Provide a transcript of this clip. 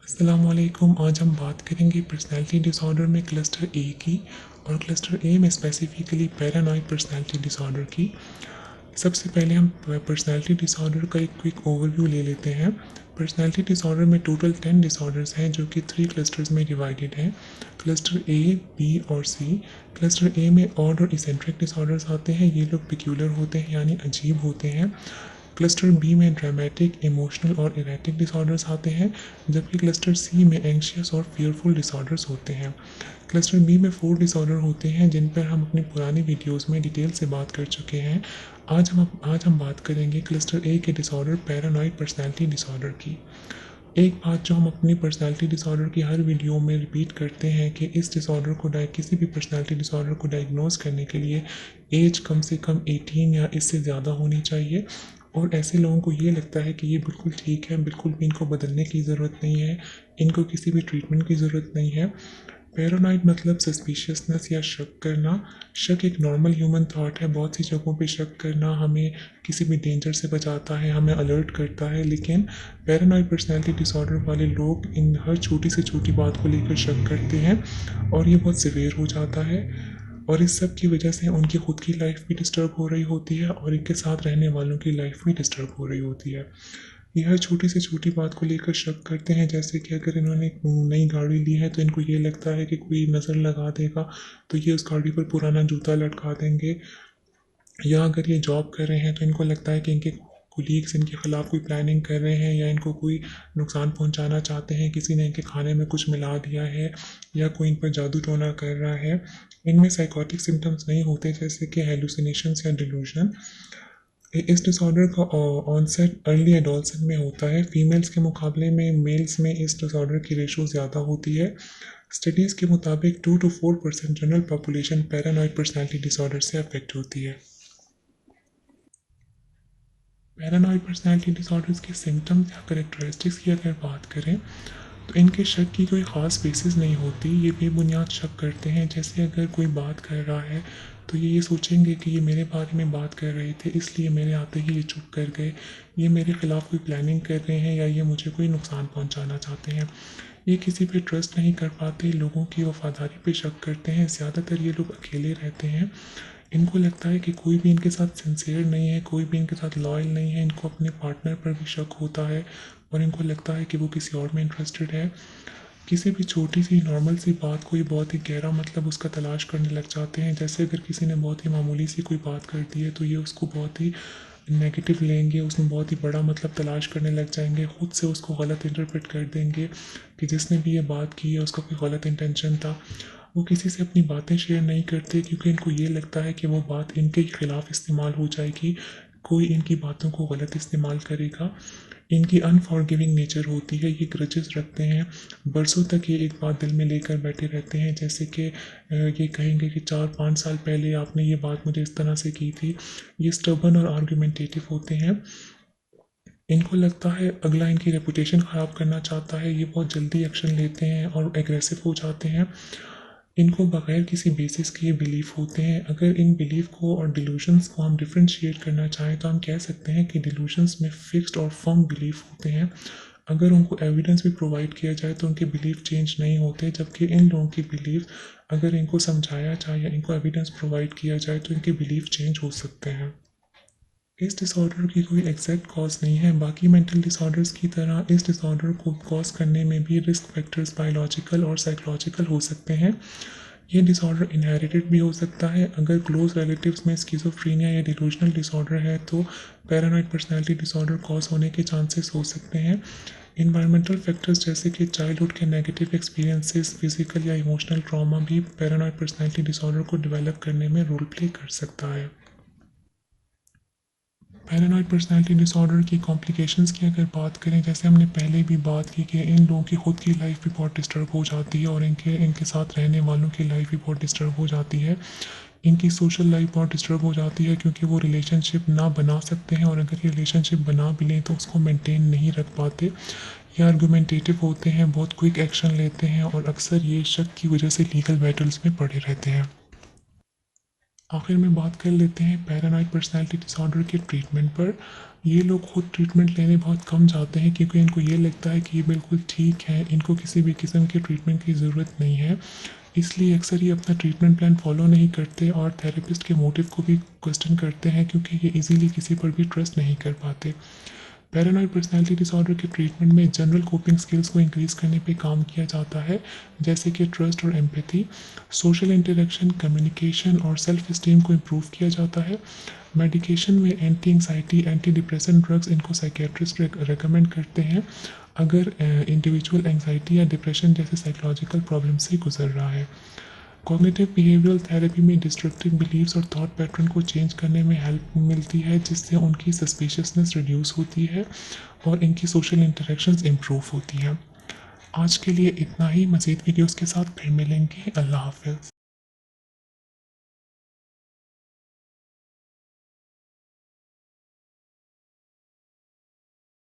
अस्सलाम वालेकुम। आज हम बात करेंगे पर्सनैलिटी डिसऑर्डर में क्लस्टर ए की और क्लस्टर ए में स्पेसिफिकली पैरानॉइड पर्सनैलिटी डिसऑर्डर की। सबसे पहले हम पर्सनैलिटी डिसऑर्डर का एक क्विक ओवरव्यू ले लेते हैं। पर्सनैलिटी डिसऑर्डर में टोटल 10 डिसऑर्डर्स हैं जो कि 3 क्लस्टर्स में डिवाइडेड हैं, क्लस्टर ए, बी और सी। क्लस्टर ए में ऑड और इसेंट्रिक डिसऑर्डर्स आते हैं, ये लोग पिक्यूलर होते हैं यानी अजीब होते हैं। क्लस्टर बी में ड्रामेटिक, इमोशनल और इरेटिक डिसऑर्डर्स आते हैं, जबकि क्लस्टर सी में एंग्शियस और फियरफुल डिसऑर्डर्स होते हैं। क्लस्टर बी में 4 डिसऑर्डर होते हैं जिन पर हम अपनी पुरानी वीडियोस में डिटेल से बात कर चुके हैं। आज हम बात करेंगे क्लस्टर ए के डिसऑर्डर पैरानॉइड पर्सनैलिटी डिसऑर्डर की। एक बात जो हम अपनी पर्सनैलिटी डिसऑर्डर की हर वीडियो में रिपीट करते हैं कि इस डिसऑर्डर को किसी भी पर्सनैलिटी डिसऑर्डर को डायग्नोज करने के लिए एज कम से कम 18 या इससे ज़्यादा होनी चाहिए। और ऐसे लोगों को ये लगता है कि ये बिल्कुल ठीक है, बिल्कुल भी इनको बदलने की ज़रूरत नहीं है, इनको किसी भी ट्रीटमेंट की ज़रूरत नहीं है। पैरानॉइड मतलब सस्पिशियसनेस या शक करना। शक एक नॉर्मल ह्यूमन थॉट है, बहुत सी जगहों पे शक करना हमें किसी भी डेंजर से बचाता है, हमें अलर्ट करता है। लेकिन पैरानॉइड पर्सनैलिटी डिसऑर्डर वाले लोग इन हर छोटी से छोटी बात को लेकर शक करते हैं और ये बहुत सिवियर हो जाता है, और इस सब की वजह से उनकी खुद की लाइफ भी डिस्टर्ब हो रही होती है और इनके साथ रहने वालों की लाइफ भी डिस्टर्ब हो रही होती है। ये हर छोटी से छोटी बात को लेकर शक करते हैं, जैसे कि अगर इन्होंने एक नई गाड़ी ली है तो इनको ये लगता है कि कोई नज़र लगा देगा तो ये उस गाड़ी पर पुराना जूता लटका देंगे, या अगर ये जॉब कर रहे हैं तो इनको लगता है कि इनके कोलीग्स इनके खिलाफ कोई प्लानिंग कर रहे हैं या इनको कोई नुकसान पहुंचाना चाहते हैं, किसी ने इनके खाने में कुछ मिला दिया है या कोई इन पर जादू टोना कर रहा है। इनमें साइकोटिक सिम्टम्स नहीं होते जैसे कि हेलुसिनेशंस या डिलूजन। इस डिसऑर्डर का ऑनसेट अर्ली एडोलसेंट में होता है। फीमेल्स के मुकाबले में मेल्स में इस डिसऑर्डर की रेशो ज़्यादा होती है। स्टडीज़ के मुताबिक 2 to 4% general population paranoid personality disorder से अफेक्ट होती है। पैरानॉइड पर्सनैलिटी डिसऑर्डर्स के सिम्टम्स या करेक्टरिस्टिक्स की अगर बात करें तो इनके शक की कोई ख़ास बेसिस नहीं होती, ये बेबुनियाद शक करते हैं। जैसे अगर कोई बात कर रहा है तो ये सोचेंगे कि ये मेरे बारे में बात कर रहे थे इसलिए मेरे आते ही ये चुप कर गए, ये मेरे ख़िलाफ़ कोई प्लानिंग कर रहे हैं या ये मुझे कोई नुकसान पहुंचाना चाहते हैं। ये किसी पे ट्रस्ट नहीं कर पाते, लोगों की वफादारी पे शक करते हैं। ज़्यादातर ये लोग अकेले रहते हैं, इनको लगता है कि कोई भी इनके साथ सिंसियर नहीं है, कोई भी इनके साथ लॉयल नहीं है। इनको अपने पार्टनर पर भी शक होता है और इनको लगता है कि वो किसी और में इंटरेस्टेड है। किसी भी छोटी सी नॉर्मल सी बात को ये बहुत ही गहरा मतलब उसका तलाश करने लग जाते हैं। जैसे अगर किसी ने बहुत ही मामूली सी कोई बात कर दी है तो ये उसको बहुत ही नेगेटिव लेंगे, उसमें बहुत ही बड़ा मतलब तलाश करने लग जाएंगे, खुद से उसको गलत इंटरप्रेट कर देंगे कि जिसने भी ये बात की है उसका कोई गलत इंटेंशन था। वो किसी से अपनी बातें शेयर नहीं करते क्योंकि इनको ये लगता है कि वो बात इनके खिलाफ इस्तेमाल हो जाएगी, कोई इनकी बातों को गलत इस्तेमाल करेगा। इनकी अनफॉरगिविंग नेचर होती है, ये ग्रजेस रखते हैं, बरसों तक ये एक बात दिल में लेकर बैठे रहते हैं। जैसे कि ये कहेंगे कि 4-5 साल पहले आपने ये बात मुझे इस तरह से की थी। ये स्टबर्न और आर्गुमेंटेटिव होते हैं। इनको लगता है अगला इनकी रेपुटेशन ख़राब करना चाहता है, ये बहुत जल्दी एक्शन लेते हैं और एग्रेसिव हो जाते हैं। इनको बगैर किसी बेसिस के बिलीफ होते हैं। अगर इन बिलीफ को और डिलूशंस को हम डिफ्रेंशिएट करना चाहें तो हम कह सकते हैं कि डिलूशंस में फिक्स्ड और फर्म बिलीफ होते हैं। अगर उनको एविडेंस भी प्रोवाइड किया जाए तो उनके बिलीफ चेंज नहीं होते, जबकि इन लोगों की बिलीफ अगर इनको समझाया जाए या इनको एविडेंस प्रोवाइड किया जाए तो इनके बिलीफ चेंज हो सकते हैं। इस डिसऑर्डर की कोई एग्जैक्ट कॉज नहीं है। बाकी मेंटल डिसऑर्डर्स की तरह इस डिसऑर्डर को कॉज करने में भी रिस्क फैक्टर्स बायोलॉजिकल और साइकोलॉजिकल हो सकते हैं। ये डिसऑर्डर इनहेरिटेड भी हो सकता है। अगर क्लोज रिलेटिव्स में स्किज़ोफ्रेनिया या डिलूजनल डिसऑर्डर है तो पैरानॉइड पर्सनैलिटी डिसऑर्डर कॉज होने के चांसेस हो सकते हैं। इन्वायरमेंटल फैक्टर्स जैसे कि चाइल्डहुड के नेगेटिव एक्सपीरियंसेस, फिजिकल या इमोशनल ट्रॉमा भी पैरानॉइड पर्सनैलिटी डिसऑर्डर को डेवलप करने में रोल प्ले कर सकता है। पैरानॉइड पर्सनैलिटी डिसऑर्डर की कॉम्प्लिकेशंस की अगर बात करें, जैसे हमने पहले भी बात की कि इन लोगों की खुद की लाइफ भी बहुत डिस्टर्ब हो जाती है और इनके साथ रहने वालों की लाइफ भी बहुत डिस्टर्ब हो जाती है। इनकी सोशल लाइफ बहुत डिस्टर्ब हो जाती है क्योंकि वो रिलेशनशिप ना बना सकते हैं, और अगर ये रिलेशनशिप बना भी लें तो उसको मेंटेन नहीं रख पाते। ये आर्गुमेंटेटिव होते हैं, बहुत क्विक एक्शन लेते हैं और अक्सर ये शक की वजह से लीगल बैटल्स में पड़े रहते हैं। आखिर में बात कर लेते हैं पैरानॉइड पर्सनालिटी डिसऑर्डर के ट्रीटमेंट पर। ये लोग खुद ट्रीटमेंट लेने बहुत कम जाते हैं क्योंकि इनको ये लगता है कि ये बिल्कुल ठीक है, इनको किसी भी किस्म के ट्रीटमेंट की ज़रूरत नहीं है। इसलिए अक्सर ये अपना ट्रीटमेंट प्लान फॉलो नहीं करते और थेरेपिस्ट के मोटिव को भी क्वेश्चन करते हैं क्योंकि ये इजीली किसी पर भी ट्रस्ट नहीं कर पाते। पैरानॉइड पर्सनालिटी डिसऑर्डर के ट्रीटमेंट में जनरल कोपिंग स्किल्स को इंक्रीज़ करने पे काम किया जाता है, जैसे कि ट्रस्ट और एम्पैथी, सोशल इंटरेक्शन, कम्युनिकेशन और सेल्फ इस्टीम को इम्प्रूव किया जाता है। मेडिकेशन में anti anxiety, anti depressant drugs इनको साइकेट्रिस्ट रेकमेंड करते हैं अगर इंडिविजुअल एंग्जाइटी या डिप्रेशन जैसे साइकोलॉजिकल प्रॉब्लम से गुजर रहा है। कॉग्निटिव बिहेवियरल थेरेपी में डिस्ट्रक्टिव बिलीव्स और थॉट पैटर्न को चेंज करने में हेल्प मिलती है, जिससे उनकी सस्पिशियसनेस रिड्यूस होती है और इनकी सोशल इंटरेक्शंस इम्प्रूव होती हैं। आज के लिए इतना ही। मज़ीद वीडियोस के साथ फिर मिलेंगे। अल्लाह हाफ़िज़।